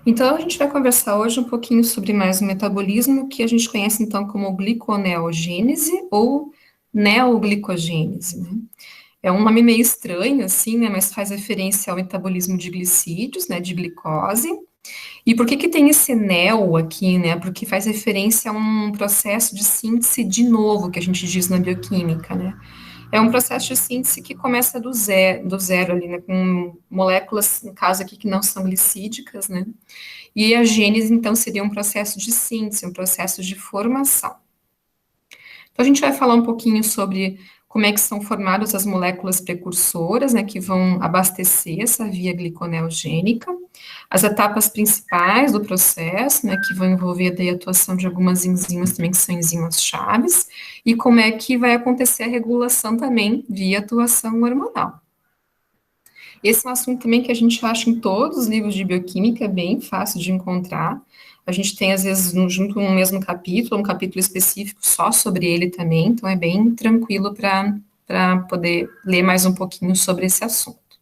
Então, a gente vai conversar hoje um pouquinho sobre mais o metabolismo, que a gente conhece então como gliconeogênese ou neoglicogênese, né? É um nome meio estranho, assim, né? Mas faz referência ao metabolismo de glicídios, né? De glicose. E por que que tem esse neo aqui, né? Porque faz referência a um processo de síntese de novo, que a gente diz na bioquímica, né? É um processo de síntese que começa do zero ali, né? Com moléculas, no caso aqui, que não são glicídicas, né? E a gênese, então, seria um processo de síntese, um processo de formação. Então, a gente vai falar um pouquinho sobre como é que são formadas as moléculas precursoras, né, que vão abastecer essa via gliconeogênica, as etapas principais do processo, né, que vão envolver daí a atuação de algumas enzimas também, que são enzimas chaves, e como é que vai acontecer a regulação também via atuação hormonal. Esse é um assunto também que a gente acha em todos os livros de bioquímica, é bem fácil de encontrar. A gente tem, às vezes, junto no mesmo capítulo, um capítulo específico só sobre ele também, então é bem tranquilo para poder ler mais um pouquinho sobre esse assunto.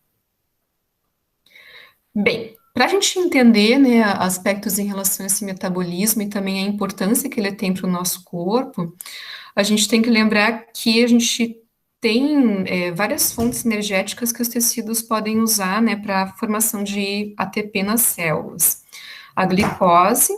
Bem, para a gente entender, né, aspectos em relação a esse metabolismo e também a importância que ele tem para o nosso corpo, a gente tem que lembrar que a gente tem várias fontes energéticas que os tecidos podem usar, né, para a formação de ATP nas células. A glicose,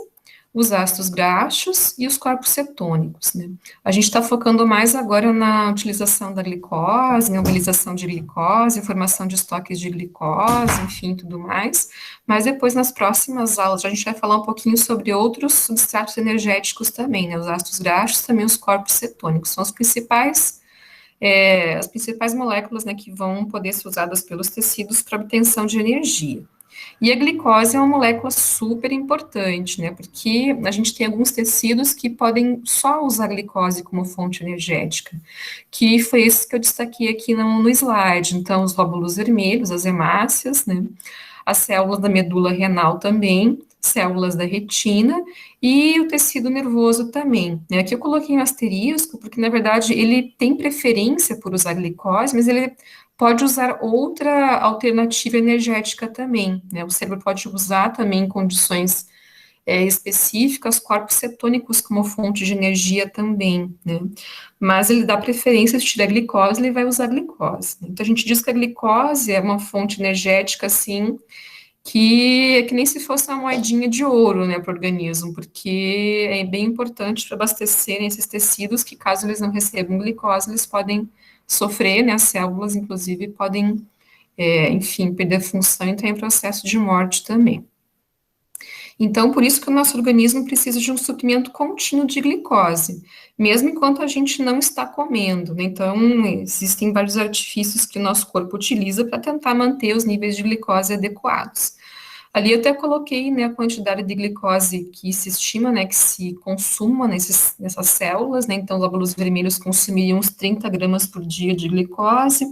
os ácidos graxos e os corpos cetônicos, né? A gente está focando mais agora na utilização da glicose, na mobilização de glicose, formação de estoques de glicose, enfim, tudo mais. Mas depois, nas próximas aulas, a gente vai falar um pouquinho sobre outros substratos energéticos também, né? Os ácidos graxos, também os corpos cetônicos, são as principais moléculas, né, que vão poder ser usadas pelos tecidos para obtenção de energia. E a glicose é uma molécula super importante, né? Porque a gente tem alguns tecidos que podem só usar a glicose como fonte energética, que foi esse que eu destaquei aqui no slide. Então, os glóbulos vermelhos, as hemácias, né? As células da medula renal também, células da retina e o tecido nervoso também, né? Aqui eu coloquei um asterisco, porque na verdade ele tem preferência por usar glicose, mas ele pode usar outra alternativa energética também, né? O cérebro pode usar também em condições específicas corpos cetônicos como fonte de energia também, né? Mas ele dá preferência, se tiver glicose, ele vai usar glicose. Então a gente diz que a glicose é uma fonte energética, assim, que é que nem se fosse uma moedinha de ouro, né, para o organismo, porque é bem importante para abastecerem esses tecidos que, caso eles não recebam glicose, eles podem sofrer, né, as células, inclusive, podem, enfim, perder função e entrar em processo de morte também. Então, por isso que o nosso organismo precisa de um suprimento contínuo de glicose, mesmo enquanto a gente não está comendo, né? Então, existem vários artifícios que o nosso corpo utiliza para tentar manter os níveis de glicose adequados. Ali eu até coloquei, né, a quantidade de glicose que se estima, né, que se consuma nessas células, né, então os glóbulos vermelhos consumiriam uns 30 gramas por dia de glicose,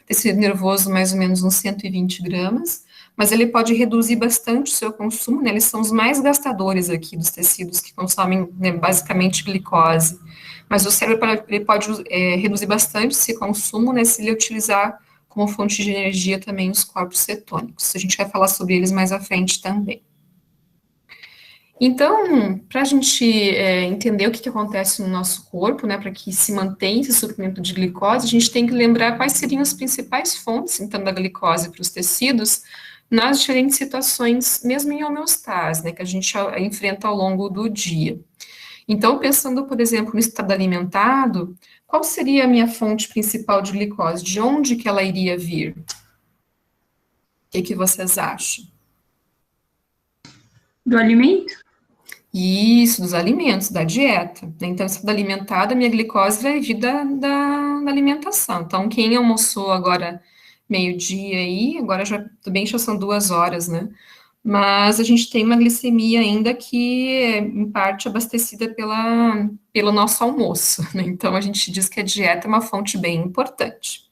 tecido nervoso mais ou menos uns 120 gramas, mas ele pode reduzir bastante o seu consumo, né, eles são os mais gastadores aqui dos tecidos que consomem, né, basicamente glicose, mas o cérebro ele pode reduzir bastante esse consumo, né, se ele utilizar como fonte de energia também os corpos cetônicos. A gente vai falar sobre eles mais à frente também. Então, para a gente entender o que acontece no nosso corpo, né, para que se mantenha esse suprimento de glicose, a gente tem que lembrar quais seriam as principais fontes, então, da glicose para os tecidos, nas diferentes situações, mesmo em homeostase, né, que a gente enfrenta ao longo do dia. Então, pensando, por exemplo, no estado alimentado, qual seria a minha fonte principal de glicose? De onde que ela iria vir? O que vocês acham? Do alimento? Isso, dos alimentos, da dieta, né? Então, estado alimentado, a minha glicose vai vir da alimentação. Então, quem almoçou agora meio-dia aí, agora já, tudo bem, já são 2 horas, né? Mas a gente tem uma glicemia ainda que é, em parte, abastecida pelo nosso almoço, né? Então, a gente diz que a dieta é uma fonte bem importante.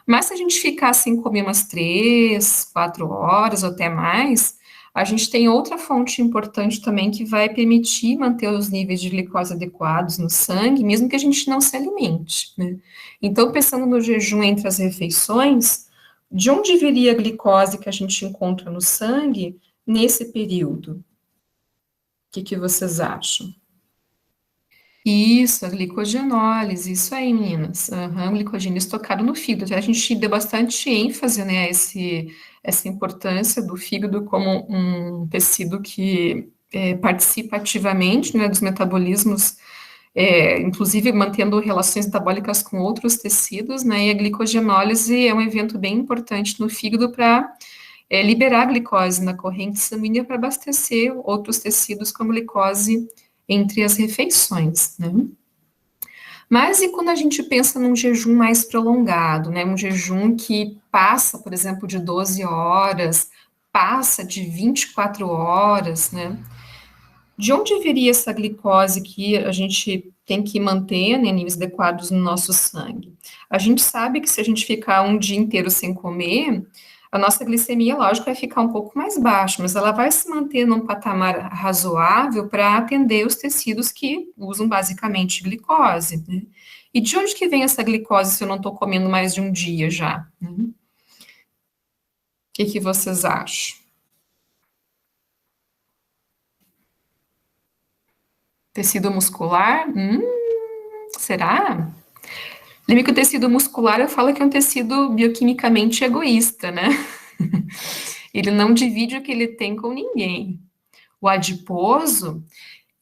Mas se a gente ficar sem comer umas 3, 4 horas ou até mais, a gente tem outra fonte importante também que vai permitir manter os níveis de glicose adequados no sangue, mesmo que a gente não se alimente, né? Então, pensando no jejum entre as refeições, de onde viria a glicose que a gente encontra no sangue? nesse período? O que vocês acham? Isso, a glicogenólise, isso aí, meninas. Aham, glicogênio estocado no fígado. A gente deu bastante ênfase, né, a essa importância do fígado como um tecido que participa ativamente, né, dos metabolismos, inclusive mantendo relações metabólicas com outros tecidos, né, e a glicogenólise é um evento bem importante no fígado para liberar a glicose na corrente sanguínea para abastecer outros tecidos com glicose entre as refeições, né? Mas e quando a gente pensa num jejum mais prolongado, né? Um jejum que passa, por exemplo, de 12 horas, passa de 24 horas, né? De onde viria essa glicose que a gente tem que manter, né, níveis adequados no nosso sangue? A gente sabe que se a gente ficar um dia inteiro sem comer, a nossa glicemia, lógico, vai ficar um pouco mais baixa, mas ela vai se manter num patamar razoável para atender os tecidos que usam basicamente glicose, né? E de onde que vem essa glicose se eu não estou comendo mais de um dia já, né? O que vocês acham? Tecido muscular? Será? Lembra que o tecido muscular, eu falo que é um tecido bioquimicamente egoísta, né? Ele não divide o que ele tem com ninguém. O adiposo,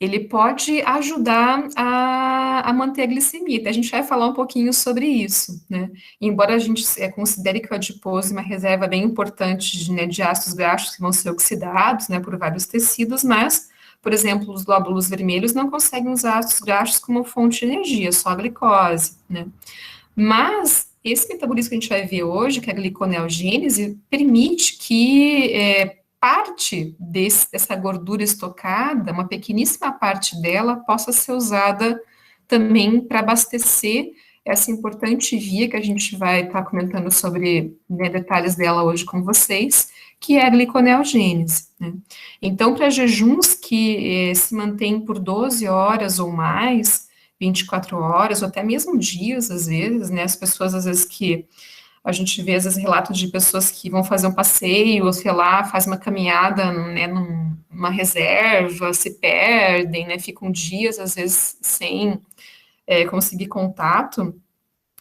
ele pode ajudar a manter a glicemia. A gente vai falar um pouquinho sobre isso, né? Embora a gente considere que o adiposo é uma reserva bem importante de ácidos graxos que vão ser oxidados, né, por vários tecidos, mas, por exemplo, os glóbulos vermelhos não conseguem usar ácidos graxos como fonte de energia, só a glicose, né? Mas esse metabolismo que a gente vai ver hoje, que é a gliconeogênese, permite que parte dessa gordura estocada, uma pequeníssima parte dela, possa ser usada também para abastecer essa importante via que a gente vai estar comentando sobre, né, detalhes dela hoje com vocês, que é a gliconeogênese, né? Então, para jejuns que se mantêm por 12 horas ou mais, 24 horas, ou até mesmo dias, às vezes, né? As pessoas, às vezes, que a gente vê, às vezes, relatos de pessoas que vão fazer um passeio, ou sei lá, faz uma caminhada, né, numa reserva, se perdem, né? Ficam dias, às vezes, sem conseguir contato.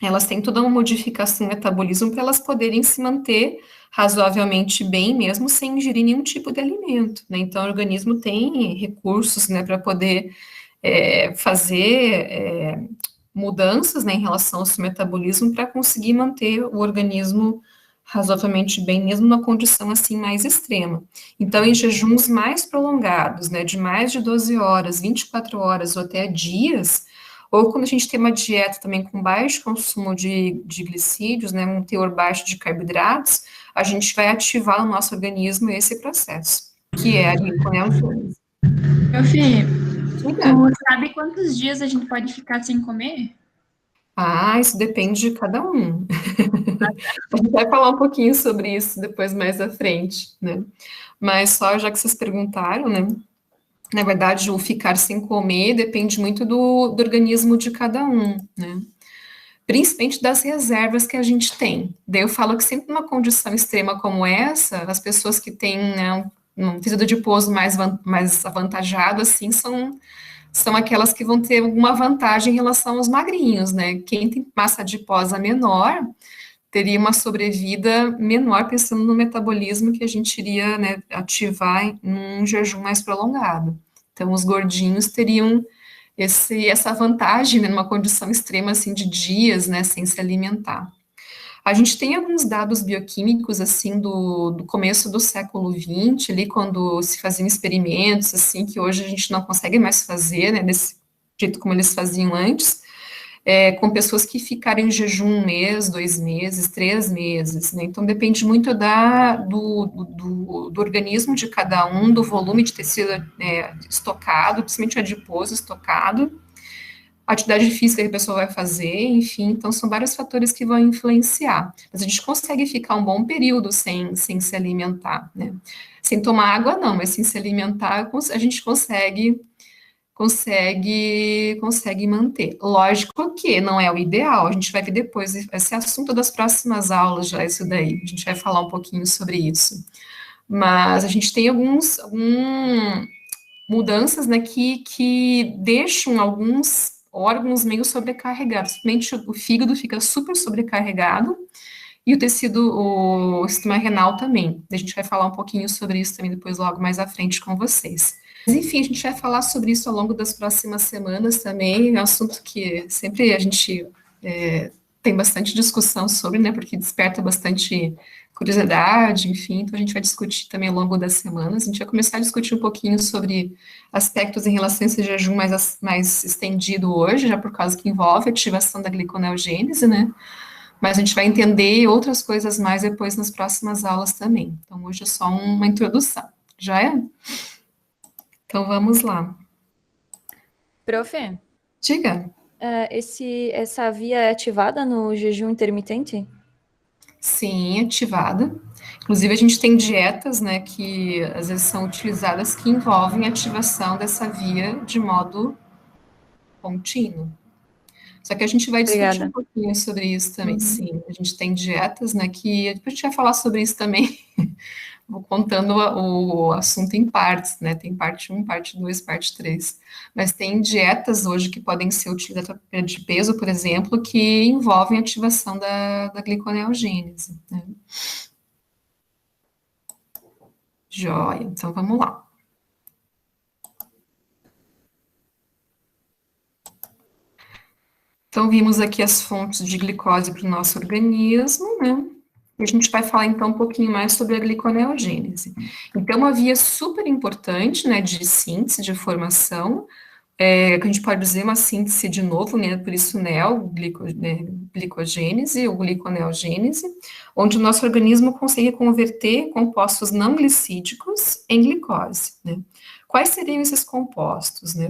Elas têm toda uma modificação no metabolismo para elas poderem se manter razoavelmente bem, mesmo sem ingerir nenhum tipo de alimento, né? Então, o organismo tem recursos, né, para poder fazer mudanças, né, em relação ao seu metabolismo para conseguir manter o organismo razoavelmente bem, mesmo numa condição assim mais extrema. Então, em jejuns mais prolongados, né, de mais de 12 horas, 24 horas ou até dias, ou quando a gente tem uma dieta também com baixo consumo de glicídios, né, um teor baixo de carboidratos, a gente vai ativar no nosso organismo esse processo, que é a gliconeogênese. Meu filho, Diga. tu sabe quantos dias a gente pode ficar sem comer? Ah, isso depende de cada um. A gente vai falar um pouquinho sobre isso depois mais à frente, né? Mas só já que vocês perguntaram, né? Na verdade, o ficar sem comer depende muito do organismo de cada um, né? Principalmente das reservas que a gente tem. Daí eu falo que sempre numa condição extrema como essa, as pessoas que têm, né, um tecido adiposo mais avantajado, assim, são aquelas que vão ter alguma vantagem em relação aos magrinhos, né? Quem tem massa adiposa menor teria uma sobrevida menor, pensando no metabolismo que a gente iria, né, ativar em um jejum mais prolongado. Então, os gordinhos teriam essa vantagem, né, numa condição extrema, assim, de dias, né, sem se alimentar. A gente tem alguns dados bioquímicos, assim, do começo do século XX, ali, quando se faziam experimentos, assim, que hoje a gente não consegue mais fazer, né, desse jeito como eles faziam antes, com pessoas que ficaram em jejum 1 mês, 2 meses, 3 meses, né? Então depende muito do organismo de cada um, do volume de tecido estocado, principalmente adiposo estocado, a atividade física que a pessoa vai fazer, enfim, então são vários fatores que vão influenciar. Mas a gente consegue ficar um bom período sem se alimentar, né? Sem tomar água, não, mas sem se alimentar, a gente consegue manter. Lógico que não é o ideal, a gente vai ver depois, esse assunto das próximas aulas já, isso daí, a gente vai falar um pouquinho sobre isso. mas a gente tem algumas mudanças, né, que deixam alguns órgãos meio sobrecarregados, principalmente o fígado fica super sobrecarregado, e o tecido, o sistema renal também. A gente vai falar um pouquinho sobre isso também depois, logo mais à frente com vocês. Mas, enfim, a gente vai falar sobre isso ao longo das próximas semanas também. É um assunto que sempre a gente tem bastante discussão sobre, né? Porque desperta bastante curiosidade, enfim. Então, a gente vai discutir também ao longo das semanas. A gente vai começar a discutir um pouquinho sobre aspectos em relação a esse jejum mais estendido hoje, já por causa que envolve a ativação da gliconeogênese, né? Mas a gente vai entender outras coisas mais depois nas próximas aulas também. Então, hoje é só uma introdução. Já é? Então, vamos lá. Prof, Diga. essa via é ativada no jejum intermitente? Sim, ativada. Inclusive, a gente tem dietas, né, que às vezes são utilizadas que envolvem a ativação dessa via de modo contínuo. Só que a gente vai discutir um Obrigada. pouquinho sobre isso também, Uhum. sim. A gente tem dietas, né, que depois a gente vai falar sobre isso também. Vou contando o assunto em partes, né? Tem parte 1, parte 2, parte 3. Mas tem dietas hoje que podem ser utilizadas para perda de peso, por exemplo, que envolvem ativação da gliconeogênese, né? Joia, então vamos lá. Então, vimos aqui as fontes de glicose para o nosso organismo, né? E a gente vai falar então um pouquinho mais sobre a gliconeogênese. Então, uma via super importante, né, de síntese, de formação, que a gente pode dizer uma síntese de novo, né, por isso glicogênese ou gliconeogênese, onde o nosso organismo consegue converter compostos não glicídicos em glicose, né? Quais seriam esses compostos, né?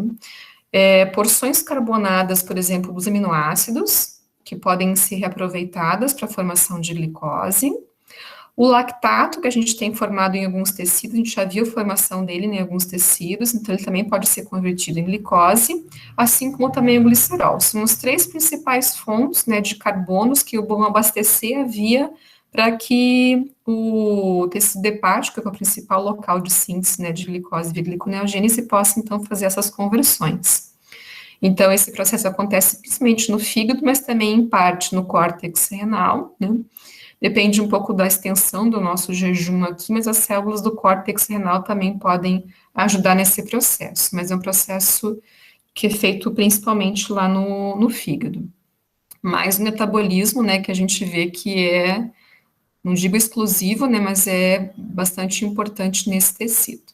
Porções carbonadas, por exemplo, dos aminoácidos, que podem ser reaproveitadas para a formação de glicose. O lactato, que a gente tem formado em alguns tecidos, a gente já viu a formação dele em alguns tecidos, então ele também pode ser convertido em glicose, assim como também o glicerol. São as três principais fontes, né, de carbonos que vão abastecer a via para que o tecido hepático, que é o principal local de síntese, né, de glicose via gliconeogênese, possa então fazer essas conversões. Então, esse processo acontece principalmente no fígado, mas também em parte no córtex renal, né? Depende um pouco da extensão do nosso jejum aqui, mas as células do córtex renal também podem ajudar nesse processo, mas é um processo que é feito principalmente lá no fígado. Mas o metabolismo, né, que a gente vê que é, não digo exclusivo, né, mas é bastante importante nesse tecido.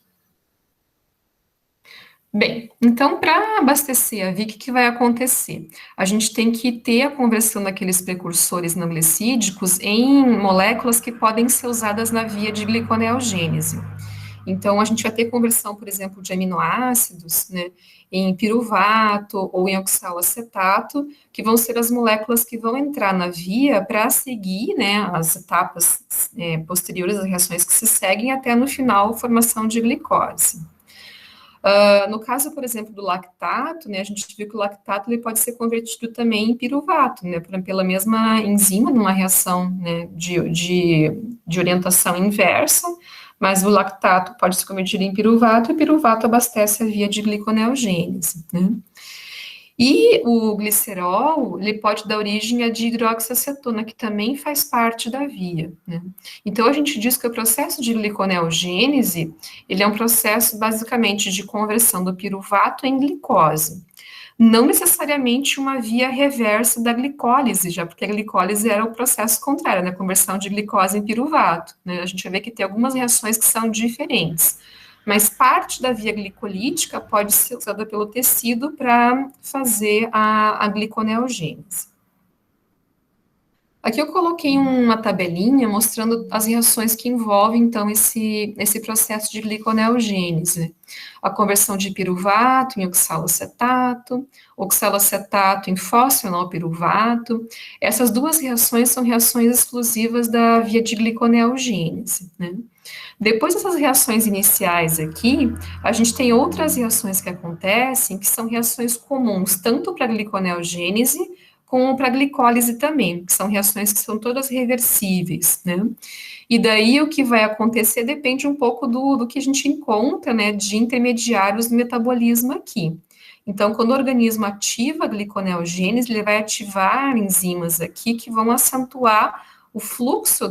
Bem, então, para abastecer a via, o que vai acontecer? A gente tem que ter a conversão daqueles precursores não glicídicos em moléculas que podem ser usadas na via de gliconeogênese. Então, a gente vai ter conversão, por exemplo, de aminoácidos, né, em piruvato ou em oxalacetato, que vão ser as moléculas que vão entrar na via para seguir, né, as etapas posteriores, as reações que se seguem até no final, formação de glicose. No caso, por exemplo, do lactato, né, a gente viu que o lactato ele pode ser convertido também em piruvato, né, pela mesma enzima, numa reação, né, de orientação inversa, mas o lactato pode se converter em piruvato, e o piruvato abastece a via de gliconeogênese, né. E o glicerol, ele pode dar origem à dihidroxiacetona, que também faz parte da via, né? Então, a gente diz que o processo de gliconeogênese, ele é um processo, basicamente, de conversão do piruvato em glicose. Não necessariamente uma via reversa da glicólise, já porque a glicólise era o processo contrário, né? A conversão de glicose em piruvato, né? A gente vai ver que tem algumas reações que são diferentes. Mas parte da via glicolítica pode ser usada pelo tecido para fazer a gliconeogênese. Aqui eu coloquei uma tabelinha mostrando as reações que envolvem, então, esse processo de gliconeogênese. A conversão de piruvato em oxalacetato, oxalacetato em fosfenolpiruvato. Essas duas reações são reações exclusivas da via de gliconeogênese, né? Depois dessas reações iniciais aqui, a gente tem outras reações que acontecem, que são reações comuns, tanto para a gliconeogênese, como para a glicólise também, que são reações que são todas reversíveis, né? E daí o que vai acontecer depende um pouco do que a gente encontra, né, de intermediários do metabolismo aqui. Então, quando o organismo ativa a gliconeogênese, ele vai ativar enzimas aqui que vão acentuar o fluxo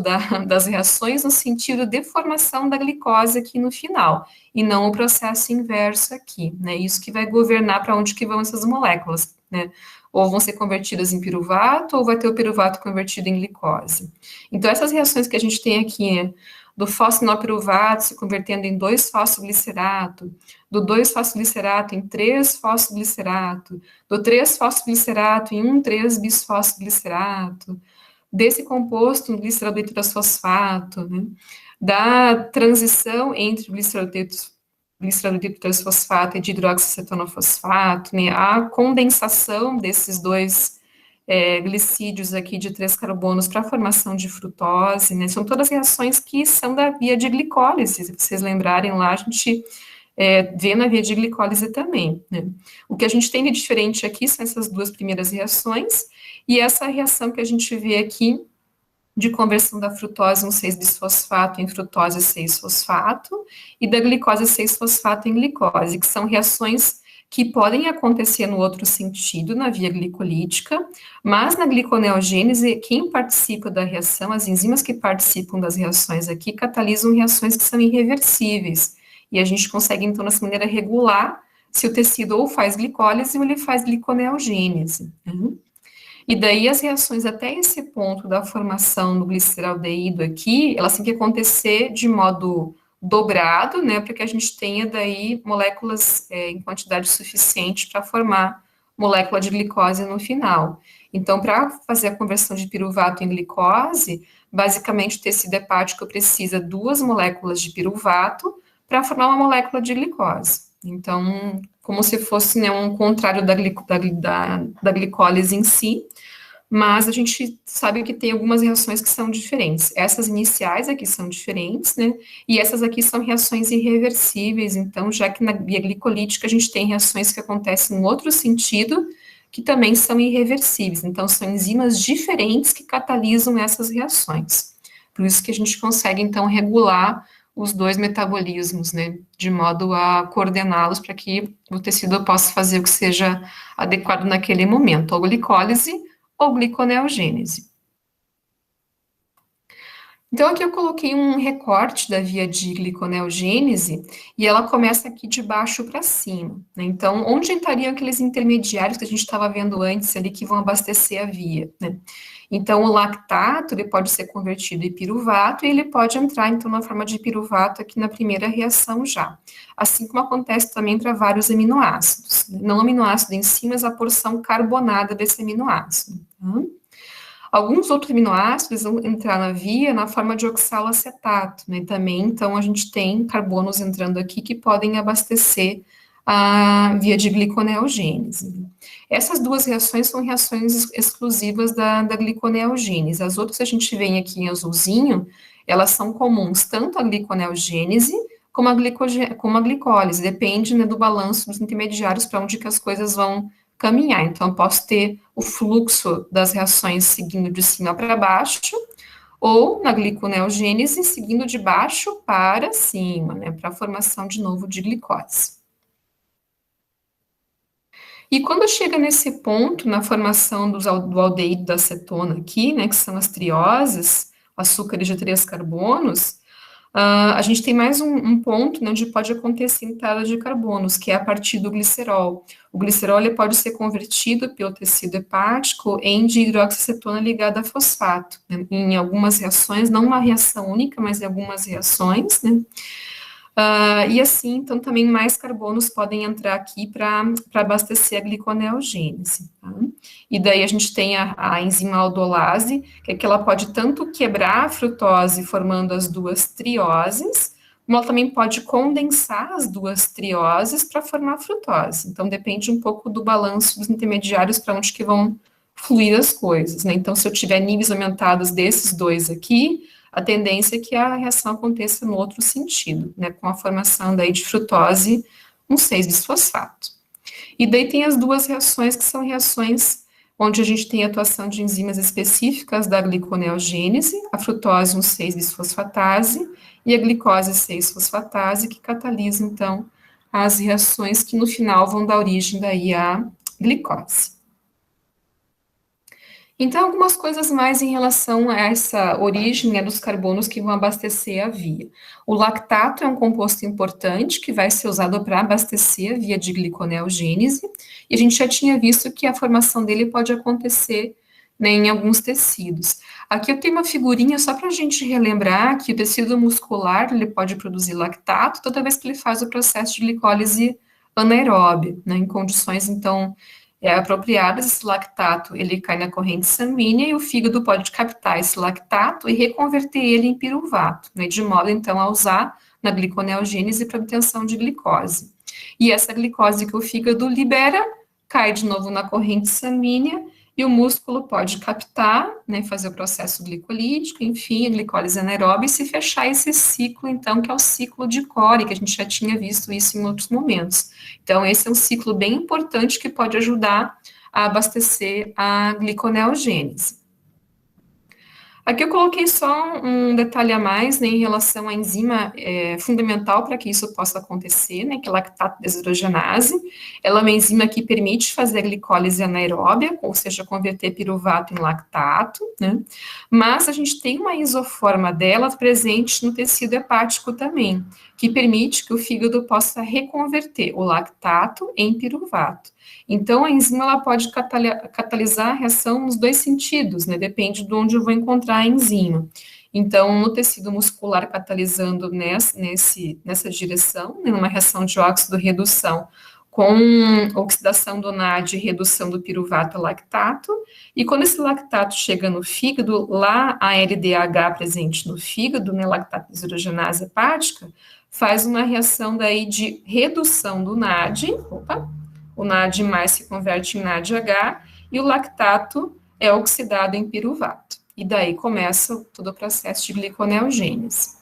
das reações no sentido de formação da glicose aqui no final, e não o processo inverso aqui, né? Isso que vai governar para onde que vão essas moléculas, né? Ou vão ser convertidas em piruvato, ou vai ter o piruvato convertido em glicose. Então, essas reações que a gente tem aqui, né, do fosfenolpiruvato se convertendo em 2-fosfoglicerato, do 2-fosfoglicerato em 3-fosfoglicerato, do 3-fosfoglicerato em 1,3-bisfosfoglicerato, desse composto, um gliceroldeto fosfato, né, da transição entre o gliceroldeto fosfato e de hidroxicetonofosfato, né, a condensação desses dois glicídios aqui de 3 carbonos para a formação de frutose, né, são todas reações que são da via de glicólise, se vocês lembrarem lá, a gente vê na via de glicólise também, né. O que a gente tem de diferente aqui são essas duas primeiras reações, e essa reação que a gente vê aqui, de conversão da frutose 1,6-bisfosfato em frutose 6-fosfato, e da glicose 6-fosfato em glicose, que são reações que podem acontecer no outro sentido, na via glicolítica, mas na gliconeogênese, quem participa da reação, as enzimas que participam das reações aqui, catalisam reações que são irreversíveis, e a gente consegue, então, nessa maneira, regular se o tecido ou faz glicólise ou ele faz gliconeogênese, né? E daí as reações até esse ponto da formação do gliceraldeído aqui, elas têm que acontecer de modo dobrado, né, para que a gente tenha daí moléculas em quantidade suficiente para formar molécula de glicose no final. Então, para fazer a conversão de piruvato em glicose, basicamente o tecido hepático precisa 2 moléculas de piruvato para formar uma molécula de glicose. Então, como se fosse, né, um contrário da glicólise em si, mas a gente sabe que tem algumas reações que são diferentes. Essas iniciais aqui são diferentes, né, e essas aqui são reações irreversíveis, então, já que na via glicolítica a gente tem reações que acontecem em outro sentido, que também são irreversíveis, então são enzimas diferentes que catalisam essas reações. Por isso que a gente consegue, então, regular os dois metabolismos, né, de modo a coordená-los para que o tecido possa fazer o que seja adequado naquele momento, ou glicólise ou gliconeogênese. Então, aqui eu coloquei um recorte da via de gliconeogênese, e ela começa aqui de baixo para cima, né? Então, onde entrariam aqueles intermediários que a gente estava vendo antes ali, que vão abastecer a via, né? Então, o lactato, ele pode ser convertido em piruvato, e ele pode entrar, então, na forma de piruvato aqui na primeira reação já. Assim como acontece também para vários aminoácidos. Não o aminoácido em si, mas a porção carbonada desse aminoácido, tá? Alguns outros aminoácidos vão entrar na via na forma de oxaloacetato, né? Também, então, a gente tem carbonos entrando aqui que podem abastecer a via de gliconeogênese. Essas duas reações são reações exclusivas da gliconeogênese. As outras a gente vê aqui em azulzinho, elas são comuns tanto a gliconeogênese como a glicólise, depende, né, do balanço dos intermediários para onde que as coisas vão caminhar. Então, eu posso ter o fluxo das reações seguindo de cima para baixo, ou na gliconeogênese, seguindo de baixo para cima, né, para a formação de novo de glicose. E quando chega nesse ponto, na formação do aldeído da acetona aqui, né, que são as trioses, açúcares de 3 carbonos, a gente tem mais um ponto, né, onde pode acontecer entrada de carbonos, que é a partir do glicerol. O glicerol ele pode ser convertido pelo tecido hepático em dihidroxicetona ligada a fosfato, né, em algumas reações, não uma reação única, mas em algumas reações, né. E assim, então, também mais carbonos podem entrar aqui para abastecer a gliconeogênese, tá? E daí a gente tem a enzima aldolase, que é que ela pode tanto quebrar a frutose formando as duas trioses, como ela também pode condensar as duas trioses para formar a frutose. Então, depende um pouco do balanço dos intermediários para onde que vão fluir as coisas, né? Então, se eu tiver níveis aumentados desses dois aqui, a tendência é que a reação aconteça no outro sentido, né, com a formação daí de frutose 1,6-bisfosfato. E daí tem as duas reações que são reações onde a gente tem a atuação de enzimas específicas da gliconeogênese, a frutose 1,6-bisfosfatase e a glicose 6-fosfatase, que catalisam, então, as reações que no final vão dar origem daí à glicose. Então, algumas coisas mais em relação a essa origem, né, dos carbonos que vão abastecer a via. O lactato é um composto importante que vai ser usado para abastecer a via de gliconeogênese, e a gente já tinha visto que a formação dele pode acontecer, né, em alguns tecidos. Aqui eu tenho uma figurinha só para a gente relembrar que o tecido muscular ele pode produzir lactato toda vez que ele faz o processo de glicólise anaeróbia, né, em condições, então, apropriadas, esse lactato, ele cai na corrente sanguínea e o fígado pode captar esse lactato e reconverter ele em piruvato, né, de modo, então, a usar na gliconeogênese para obtenção de glicose. E essa glicose que o fígado libera, cai de novo na corrente sanguínea e o músculo pode captar, né, fazer o processo glicolítico, enfim, a glicólise anaeróbica e se fechar esse ciclo, então, que é o ciclo de Cori, que a gente já tinha visto isso em outros momentos. Então, esse é um ciclo bem importante que pode ajudar a abastecer a gliconeogênese. Aqui eu coloquei só um detalhe a mais, né, em relação à enzima fundamental para que isso possa acontecer, né, que é a lactato deshidrogenase. Ela é uma enzima que permite fazer a glicólise anaeróbia, ou seja, converter piruvato em lactato, né, mas a gente tem uma isoforma dela presente no tecido hepático também, que permite que o fígado possa reconverter o lactato em piruvato. Então, a enzima ela pode catalisar a reação nos dois sentidos, né? Depende de onde eu vou encontrar a enzima. Então, no tecido muscular catalisando nessa direção, né, numa reação de óxido-redução com oxidação do NAD e redução do piruvato a lactato, e quando esse lactato chega no fígado, lá a LDH presente no fígado, né, lactato deshidrogenase hepática, faz uma reação daí de redução do NAD, o NAD+ se converte em NADH, e o lactato é oxidado em piruvato. E daí começa todo o processo de gliconeogênese.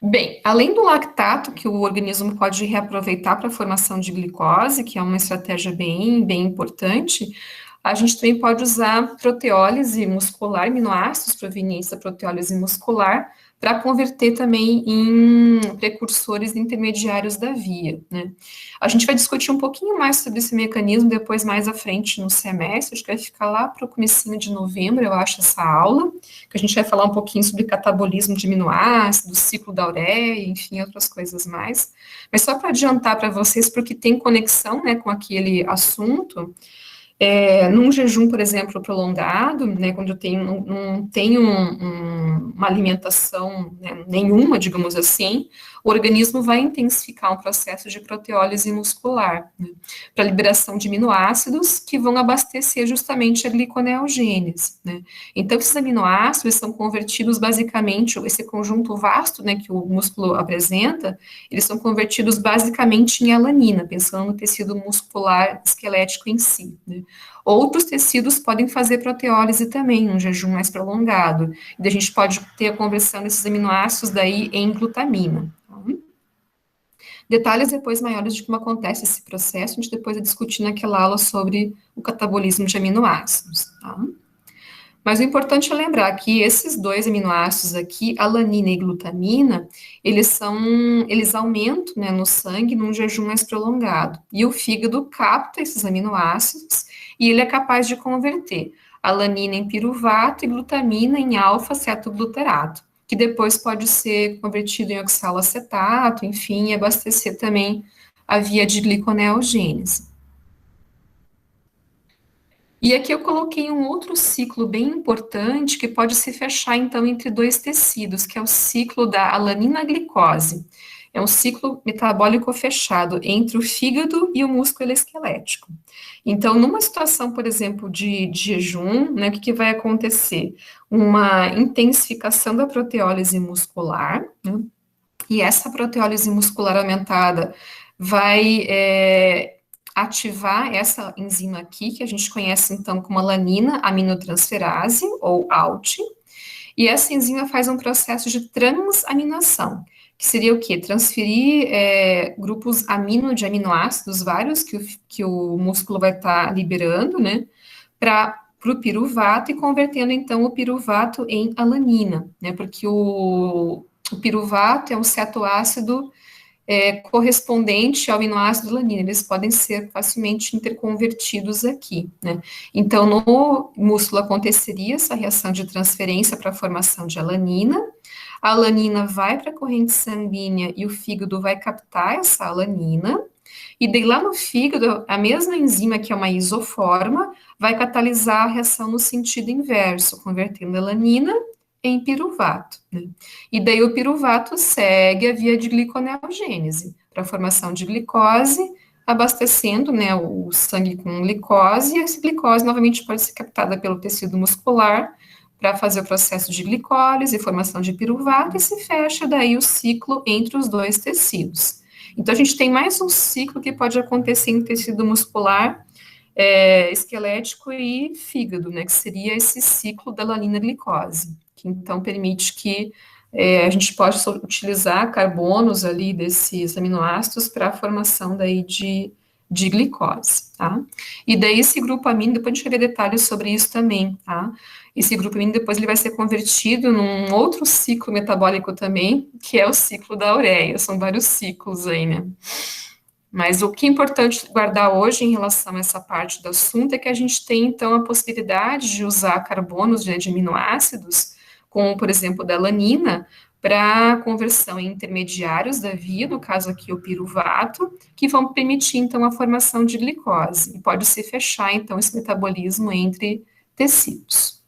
Bem, além do lactato, que o organismo pode reaproveitar para a formação de glicose, que é uma estratégia bem importante, a gente também pode usar proteólise muscular, aminoácidos provenientes da proteólise muscular, para converter também em precursores intermediários da via, né? A gente vai discutir um pouquinho mais sobre esse mecanismo depois, mais à frente no semestre, acho que vai ficar lá para o comecinho de novembro, eu acho, essa aula, que a gente vai falar um pouquinho sobre catabolismo de aminoácidos, ciclo da ureia, enfim, outras coisas mais. Mas só para adiantar para vocês, porque tem conexão, né, com aquele assunto, num jejum, por exemplo, prolongado, né, quando eu não tenho uma alimentação, né, nenhuma, digamos assim, o organismo vai intensificar um processo de proteólise muscular, né, para liberação de aminoácidos que vão abastecer justamente a gliconeogênese, né. Então, esses aminoácidos são convertidos basicamente, esse conjunto vasto, né, que o músculo apresenta, eles são convertidos basicamente em alanina, pensando no tecido muscular esquelético em si, né. Outros tecidos podem fazer proteólise também, um jejum mais prolongado, e a gente pode ter a conversão desses aminoácidos daí em glutamina. Detalhes depois maiores de como acontece esse processo, a gente depois vai discutir naquela aula sobre o catabolismo de aminoácidos, tá? Mas o importante é lembrar que esses dois aminoácidos aqui, alanina e glutamina, eles aumentam, né, no sangue num jejum mais prolongado. E o fígado capta esses aminoácidos e ele é capaz de converter alanina em piruvato e glutamina em alfa-cetoglutarato, que depois pode ser convertido em oxalacetato, enfim, e abastecer também a via de gliconeogênese. E aqui eu coloquei um outro ciclo bem importante que pode se fechar, então, entre dois tecidos, que é o ciclo da alanina-glicose. É um ciclo metabólico fechado entre o fígado e o músculo esquelético. Então, numa situação, por exemplo, de jejum, né, o que vai acontecer? Uma intensificação da proteólise muscular, né, e essa proteólise muscular aumentada vai ativar essa enzima aqui, que a gente conhece então como alanina aminotransferase, ou ALT, e essa enzima faz um processo de transaminação, que seria o quê? Transferir grupos amino de aminoácidos vários que o músculo vai estar liberando, né, para o piruvato e convertendo, então, o piruvato em alanina, né, porque o piruvato é um cetoácido correspondente ao aminoácido alanina, eles podem ser facilmente interconvertidos aqui, né? Então, no músculo aconteceria essa reação de transferência para a formação de alanina, a alanina vai para a corrente sanguínea e o fígado vai captar essa alanina, e daí lá no fígado, a mesma enzima, que é uma isoforma, vai catalisar a reação no sentido inverso, convertendo a alanina em piruvato, né? E daí o piruvato segue a via de gliconeogênese para a formação de glicose, abastecendo, né, o sangue com glicose, e essa glicose novamente pode ser captada pelo tecido muscular para fazer o processo de glicólise e formação de piruvato, e se fecha daí o ciclo entre os dois tecidos. Então, a gente tem mais um ciclo que pode acontecer em tecido muscular, esquelético e fígado, né, que seria esse ciclo da alanina-glicose, que então permite que a gente possa utilizar carbonos ali desses aminoácidos para a formação daí de glicose, tá? E daí esse grupo amino, depois a gente vai ver detalhes sobre isso também, tá? Esse grupo amino depois ele vai ser convertido num outro ciclo metabólico também, que é o ciclo da ureia, são vários ciclos aí, né? Mas o que é importante guardar hoje em relação a essa parte do assunto é que a gente tem, então, a possibilidade de usar carbonos, né, de aminoácidos, como, por exemplo, da alanina, para conversão em intermediários da via, no caso aqui o piruvato, que vão permitir, então, a formação de glicose. E pode se fechar, então, esse metabolismo entre tecidos.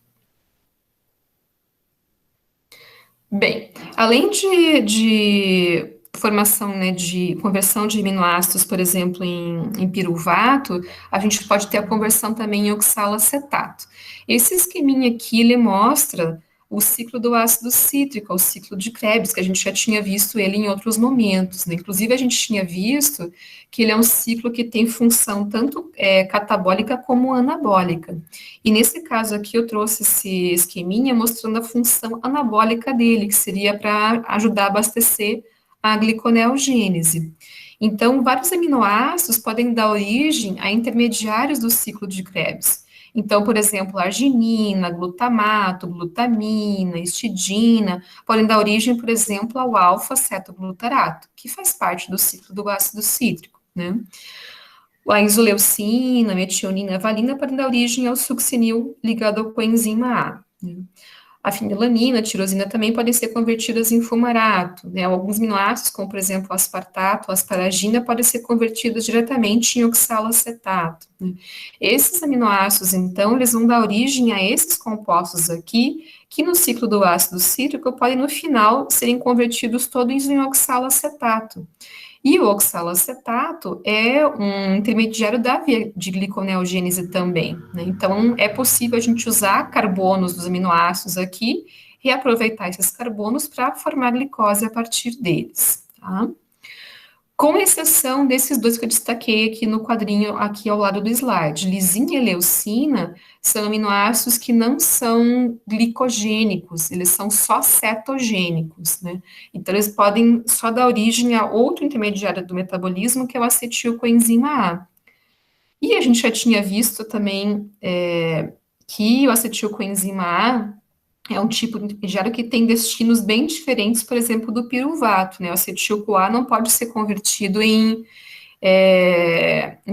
Bem, além de formação, né, de conversão de aminoácidos, por exemplo, em piruvato, a gente pode ter a conversão também em oxalacetato. Esse esqueminha aqui, ele mostra o ciclo do ácido cítrico, o ciclo de Krebs, que a gente já tinha visto ele em outros momentos, né? Inclusive, a gente tinha visto que ele é um ciclo que tem função tanto catabólica como anabólica. E nesse caso aqui, eu trouxe esse esqueminha mostrando a função anabólica dele, que seria para ajudar a abastecer a gliconeogênese. Então, vários aminoácidos podem dar origem a intermediários do ciclo de Krebs. Então, por exemplo, arginina, glutamato, glutamina, histidina, podem dar origem, por exemplo, ao alfa-cetoglutarato, que faz parte do ciclo do ácido cítrico, né? A isoleucina, metionina, valina podem dar origem ao succinil ligado ao coenzima A, né? A fenilalanina, a tirosina também podem ser convertidas em fumarato, né? Alguns aminoácidos, como por exemplo o aspartato, a asparagina, podem ser convertidos diretamente em oxalacetato, né? Esses aminoácidos, então, eles vão dar origem a esses compostos aqui, que no ciclo do ácido cítrico podem, no final, serem convertidos todos em oxalacetato. E o oxalacetato é um intermediário da via de gliconeogênese também, né? Então, é possível a gente usar carbonos dos aminoácidos aqui, reaproveitar esses carbonos para formar glicose a partir deles, tá? Com exceção desses dois que eu destaquei aqui no quadrinho, aqui ao lado do slide. Lisina e leucina são aminoácidos que não são glicogênicos, eles são só cetogênicos, né? Então, eles podem só dar origem a outro intermediário do metabolismo, que é o acetilcoenzima A. E a gente já tinha visto também que o acetilcoenzima A é um tipo de intermediário que tem destinos bem diferentes, por exemplo, do piruvato, né? O acetil-CoA não pode ser convertido em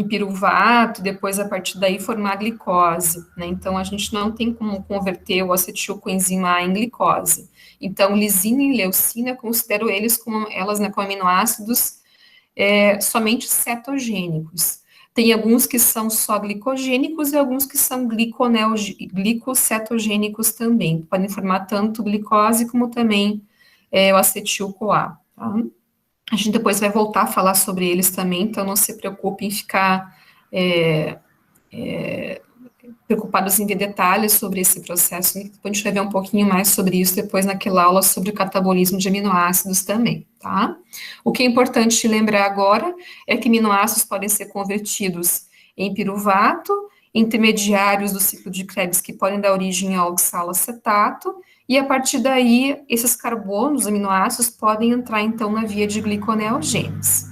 piruvato, depois a partir daí formar glicose, né? Então, a gente não tem como converter o acetilcoenzima A em glicose. Então, lisina e leucina, eu considero eles como elas, né, como aminoácidos somente cetogênicos. Tem alguns que são só glicogênicos e alguns que são glicocetogênicos também. Podem formar tanto glicose como também o acetil-CoA, tá? A gente depois vai voltar a falar sobre eles também, então não se preocupe em ficar preocupados em ver detalhes sobre esse processo. Depois a gente vai ver um pouquinho mais sobre isso depois naquela aula sobre o catabolismo de aminoácidos também, tá? O que é importante lembrar agora é que aminoácidos podem ser convertidos em piruvato, intermediários do ciclo de Krebs que podem dar origem ao oxalacetato, e a partir daí, esses carbonos, aminoácidos, podem entrar, então, na via de gliconeogênese.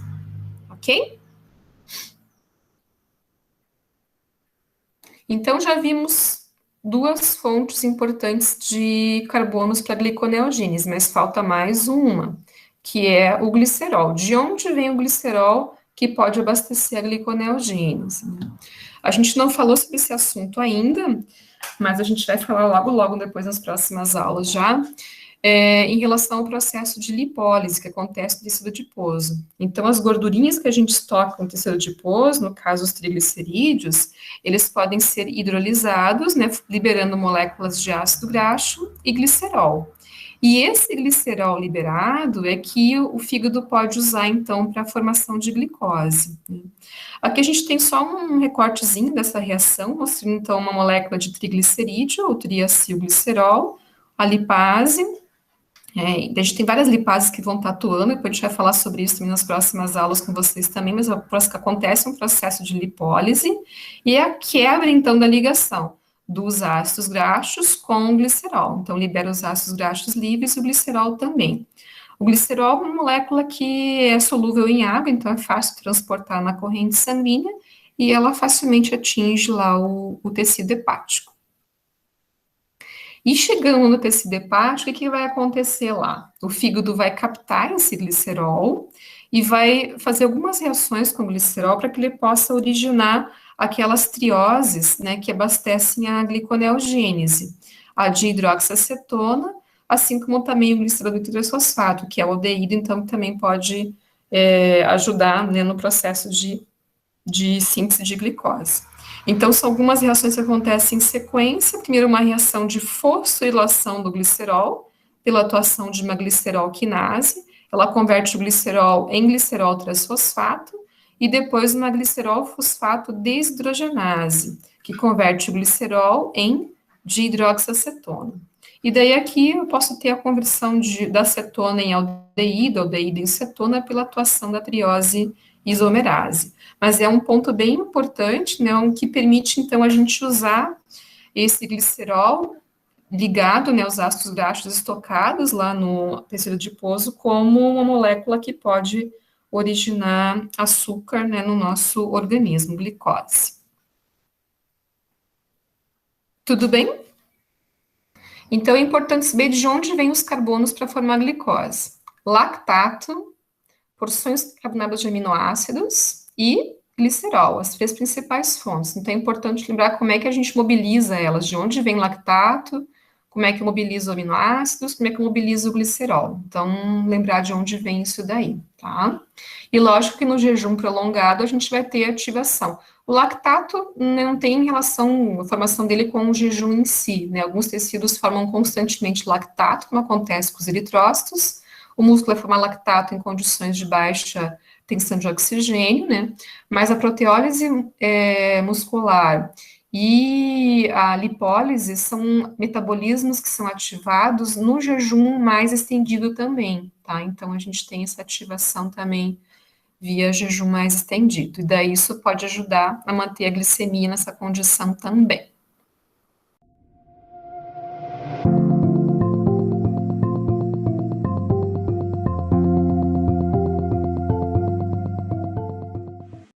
Ok? Então, já vimos duas fontes importantes de carbonos para gliconeogênese, mas falta mais uma, que é o glicerol. De onde vem o glicerol que pode abastecer a gliconeogênese? A gente não falou sobre esse assunto ainda, mas a gente vai falar logo depois nas próximas aulas já, em relação ao processo de lipólise que acontece no tecido adiposo. Então, as gordurinhas que a gente estoca no tecido adiposo, no caso os triglicerídeos, eles podem ser hidrolisados, né, liberando moléculas de ácido graxo e glicerol. E esse glicerol liberado é que o fígado pode usar, então, para a formação de glicose. Aqui a gente tem só um recortezinho dessa reação, mostrando, então, uma molécula de triglicerídeo, o triacilglicerol, a lipase. A gente tem várias lipases que vão estar atuando, depois a gente vai falar sobre isso também nas próximas aulas com vocês também, mas acontece um processo de lipólise, e é a quebra, então, da ligação dos ácidos graxos com o glicerol. Então, libera os ácidos graxos livres e o glicerol também. O glicerol é uma molécula que é solúvel em água, então é fácil transportar na corrente sanguínea, e ela facilmente atinge lá o tecido hepático. E chegando no tecido hepático, o que vai acontecer lá? O fígado vai captar esse glicerol e vai fazer algumas reações com o glicerol para que ele possa originar aquelas trioses, né, que abastecem a gliconeogênese, a dihidroxacetona, assim como também o glicerol triosfosfato, que é o aldeído, então também pode ajudar, né, no processo de síntese de glicose. Então, são algumas reações que acontecem em sequência. Primeiro, uma reação de fosforilação do glicerol, pela atuação de uma glicerol quinase. Ela converte o glicerol em glicerol transfosfato, e depois uma glicerol fosfato desidrogenase, que converte o glicerol em dihidroxacetona. E daí aqui eu posso ter a conversão da cetona em aldeído em cetona, pela atuação da triose isomerase. Mas é um ponto bem importante, né, que permite, então, a gente usar esse glicerol ligado, né, aos ácidos graxos estocados lá no tecido adiposo como uma molécula que pode originar açúcar, né, no nosso organismo, glicose. Tudo bem? Então, é importante saber de onde vêm os carbonos para formar glicose. Lactato, porções carbonadas de aminoácidos e glicerol, as três principais fontes. Então, é importante lembrar como é que a gente mobiliza elas, de onde vem o lactato, como é que mobiliza os aminoácidos, como é que mobiliza o glicerol. Então, lembrar de onde vem isso daí, tá? E lógico que no jejum prolongado a gente vai ter ativação. O lactato não tem relação, a formação dele com o jejum em si, né? Alguns tecidos formam constantemente lactato, como acontece com os eritrócitos. O músculo vai formar lactato em condições de baixa tensão de oxigênio, né? Mas a proteólise muscular e a lipólise são metabolismos que são ativados no jejum mais estendido também, tá? Então, a gente tem essa ativação também via jejum mais estendido. E daí isso pode ajudar a manter a glicemia nessa condição também.